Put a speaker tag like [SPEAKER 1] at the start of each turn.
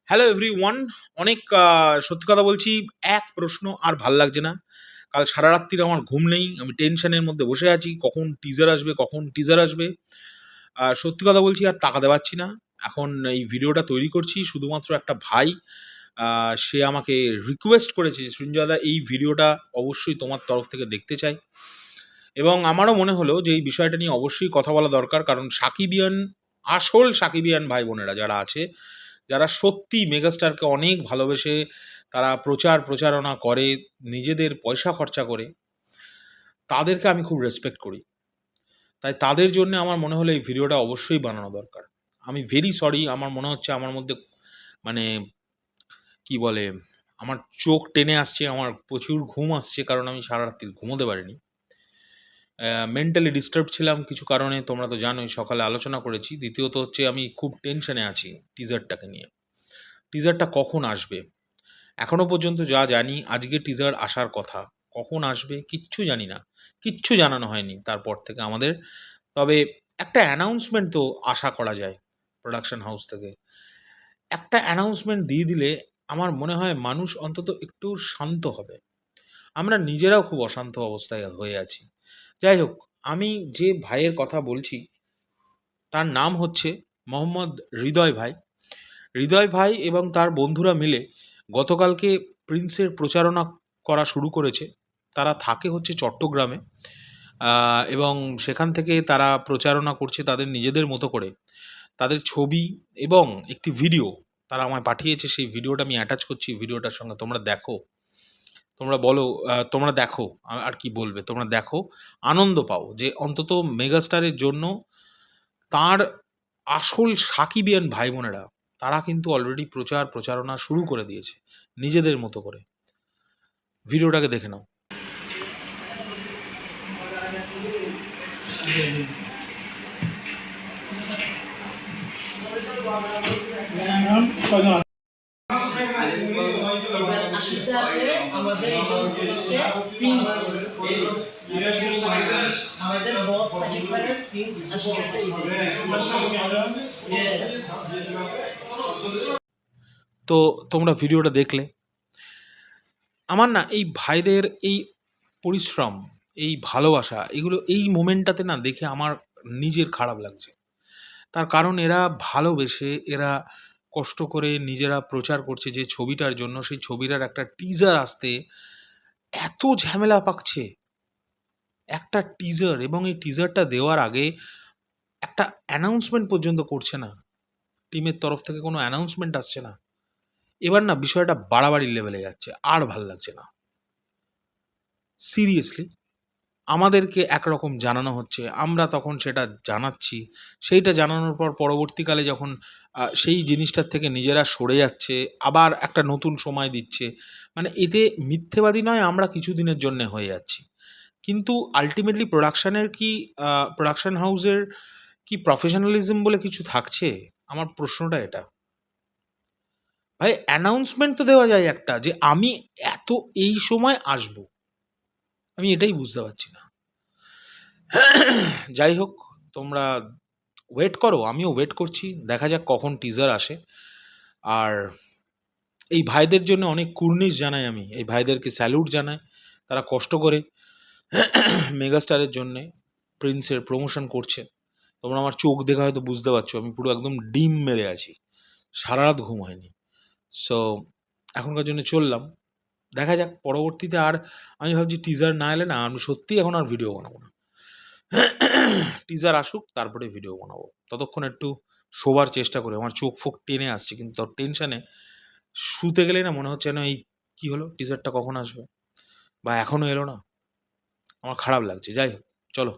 [SPEAKER 1] Hello everyone. অনেক সত্যি কথা বলছি, এক প্রশ্ন আর ভাল লাগছে না। কাল সারা রাত্রির আমার ঘুম নেই। আমি টেনশনের মধ্যে বসে আছি, কখন টিজার আসবে, কখন টিজার আসবে। সত্যি কথা বলছি, আর তাকাতে পারছি না। এখন এই ভিডিওটা তৈরি করছি শুধুমাত্র একটা ভাই, সে আমাকে রিকোয়েস্ট করেছে যে, "সৃঞ্জয়দা, এই ভিডিওটা অবশ্যই তোমার তরফ থেকে দেখতে চাই।" এবং আমারও মনে হলো যে এই বিষয়টা নিয়ে অবশ্যই কথা বলা দরকার। কারণ সাকিবিয়ান, আসল সাকিবিয়ান ভাই বোনেরা যারা আছে, যারা সত্যি মেগাস্টারকে অনেক ভালোবেসে তারা প্রচারণা করে, নিজেদের পয়সা খরচা করে, তাদেরকে আমি খুব রেসপেক্ট করি। তাই তাদের জন্যে আমার মনে হলো এই ভিডিওটা অবশ্যই বানানো দরকার। আমি ভেরি সরি, আমার মনে হচ্ছে আমার মধ্যে মানে কি বলে, আমার চোখ টেনে আসছে, আমার প্রচুর ঘুম আসছে, কারণ আমি সারা রাত্রি ঘুমোতে পারিনি। মেন্টালি ডিস্টার্ব ছিলাম কিছু কারণে, তোমরা তো জানোই, সকালে আলোচনা করেছি। দ্বিতীয়ত হচ্ছে আমি খুব টেনশনে আছি টিজারটাকে নিয়ে। টিজারটা কখন আসবে? এখনো পর্যন্ত যা জানি, আজকে টিজার আসার কথা। কখন আসবে কিচ্ছু জানি না। কিচ্ছু জানানো হয়নি তারপর থেকে আমাদের। তবে একটা অ্যানাউন্সমেন্ট তো আশা করা যায় প্রোডাকশন হাউস থেকে। একটা অ্যানাউন্সমেন্ট দিয়ে দিলে আমার মনে হয় মানুষ অন্তত একটু শান্ত হবে। আমরা নিজেরাও খুব অশান্ত অবস্থায় হয়ে আছি। যাই হোক, আমি যে ভাইয়ের কথা বলছি তার নাম হচ্ছে মোহাম্মদ হৃদয় ভাই। হৃদয় ভাই এবং তার বন্ধুরা মিলে গতকালকে প্রিন্সের প্রচারণা করা শুরু করেছে। তারা থাকে হচ্ছে চট্টগ্রামে, এবং সেখান থেকে তারা প্রচারণা করছে তাদের নিজেদের মতো করে। তাদের ছবি এবং একটি ভিডিও তারা আমায় পাঠিয়েছে। সেই ভিডিওটা আমি অ্যাটাচ করছি ভিডিওটার সঙ্গে। তোমরা দেখো, তোমরা বলো, তোমরা দেখো, আর কি বলবে? তোমরা দেখো, আনন্দ পাও যে অন্তত মেগাস্টারের জন্য তার আসল সাকিবিয়ান ভাই বোনেরা তারা কিন্তু অলরেডি প্রচারণা শুরু করে দিয়েছে নিজেদের মতো করে। ভিডিওটাকে দেখে নাও।
[SPEAKER 2] এবার আসিতে আছে আমাদের প্রিন্স, আমাদের বস সাকিব খানের প্রিন্স আসিতেছে।
[SPEAKER 1] তো তোমরা ভিডিওটা দেখলে। আমার না এই ভাইদের এই পরিশ্রম, এই ভালোবাসা, এগুলো এই মোমেন্টটাতে না দেখে আমার নিজের খারাপ লাগছে। তার কারণ এরা ভালোবেসে, এরা কষ্ট করে নিজেরা প্রচার করছে যে ছবিটার জন্য, সেই ছবিটার একটা টিজার আসতে এত ঝামেলা পাকছে। একটা টিজার, এবং এই টিজারটা দেওয়ার আগে একটা অ্যানাউন্সমেন্ট পর্যন্ত করছে না। টিমের তরফ থেকে কোনো অ্যানাউন্সমেন্ট আসছে না। এবার না বিষয়টা বাড়াবাড়ির লেভেলে যাচ্ছে। আর ভাল লাগছে না। সিরিয়াসলি আমাদেরকে একরকম জানানো হচ্ছে, আমরা তখন সেটা জানাচ্ছি। সেইটা জানানোর পর পরবর্তীকালে যখন সেই জিনিসটার থেকে নিজেরা সরে যাচ্ছে, আবার একটা নতুন সময় দিচ্ছে। মানে এতে মিথ্যেবাদী নয়, আমরা কিছুদিনের জন্যে হয়ে যাচ্ছি। কিন্তু আল্টিমেটলি প্রোডাকশনের কি, প্রোডাকশন হাউসের কি প্রফেশনালিজম বলে কিছু থাকছে? আমার প্রশ্নটা এটা। ভাই, অ্যানাউন্সমেন্ট তো দেওয়া যায় একটা, যে আমি এত এই সময় আসবো। আমি এটাই বুঝতে পারছি না। যাই হোক, তোমরা ওয়েট করো, আমিও ওয়েট করছি। দেখা যাক কখন টিজার আসে। আর এই ভাইদের জন্য অনেক কুর্নিশ জানাই আমি। এই ভাইদেরকে স্যালুট জানাই। তারা কষ্ট করে মেগাস্টারের জন্যে প্রিন্সের প্রমোশন করছে। তোমরা আমার চোখ দেখে হয়তো বুঝতে পারছো আমি পুরো একদম ডিম মেরে আছি। সারা রাত ঘুম হয়নি। সো এখনকার জন্য চললাম। দেখা যাক পরবর্তীতে। আর আমি ভাবছি টিজার না এলে না আমি সত্যিই এখন আর ভিডিও বানাবো না। টিজার আসুক তারপরে ভিডিও বানাবো। ততক্ষণ একটু শোবার চেষ্টা করি। আমার চোখ ফোক টেনে আসছে, কিন্তু তাও টেনশনে শুতে গেলেই না মনে হচ্ছে যেন এই কী হলো? টিজারটা কখন আসবে? বা এখনও এলো না? আমার খারাপ লাগছে। যাই হোক, চলো।